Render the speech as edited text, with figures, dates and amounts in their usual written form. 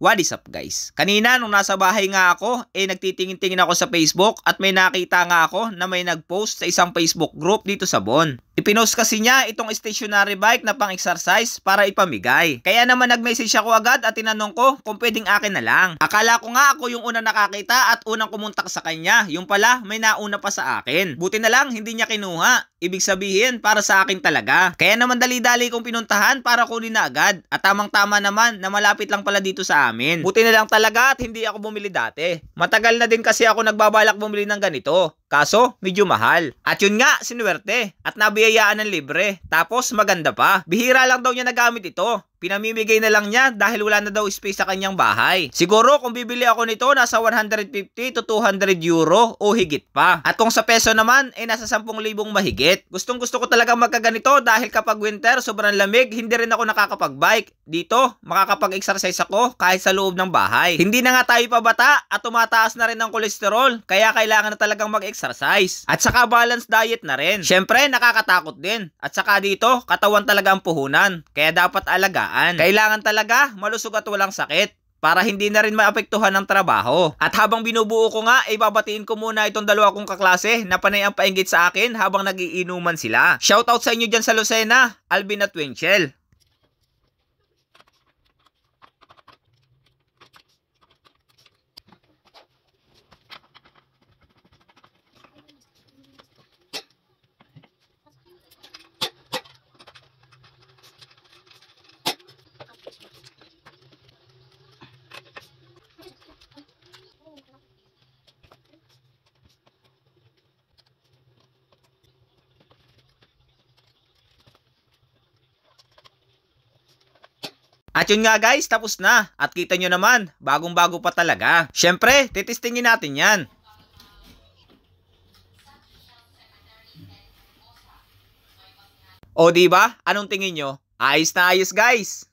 What is up guys? Kanina nung nasa bahay nga ako, nagtitingin-tingin ako sa Facebook at may nakita nga ako na may nagpost sa isang Facebook group dito sa Bon. Ipinost kasi niya itong stationary bike na pang-exercise para ipamigay. Kaya naman nag-message ako agad at tinanong ko kung pwedeng akin na lang. Akala ko nga ako yung unang nakakita at unang kumontak sa kanya. Yung pala may nauna pa sa akin. Buti na lang hindi niya kinuha. Ibig sabihin para sa akin talaga. Kaya naman dali-dali kong pinuntahan para kunin na agad. At tamang-tama naman na malapit lang pala dito sa amin. Buti na lang talaga at hindi ako bumili dati. Matagal na din kasi ako nagbabalak bumili ng ganito. Kaso, medyo mahal. At yun nga, sinuwerte. At nabiyayaan ng libre. Tapos, maganda pa. Bihira lang daw niya nagamit ito. Pinamimigay na lang niya dahil wala na daw space sa kanyang bahay. Siguro kung bibili ako nito nasa 150 to 200 euro o higit pa. At kung sa peso naman nasa 10,000 mahigit. Gustong gusto ko talagang magkaganito dahil kapag winter sobrang lamig hindi rin ako nakakapag-bike. Dito makakapag-exercise ako kahit sa loob ng bahay. Hindi na nga tayo pabata at tumataas na rin ang kolesterol kaya kailangan na talagang mag-exercise. At saka balance diet na rin. Syempre nakakatakot din. At saka dito katawan talaga ang puhunan. Kaya dapat alagaan. Kailangan talaga malusog at walang sakit para hindi na rin maapektuhan ng trabaho. At habang binubuo ko nga, babatiin ko muna itong dalawa kong kaklase na panay ang painggit sa akin habang nagiinuman sila. Shoutout sa inyo dyan sa Lucena, Alvin at Winchell. At yun nga guys, tapos na. At kita nyo naman, bagong-bago pa talaga. Syempre, titestingin natin yan. O diba? Anong tingin nyo? Ayos na ayos guys.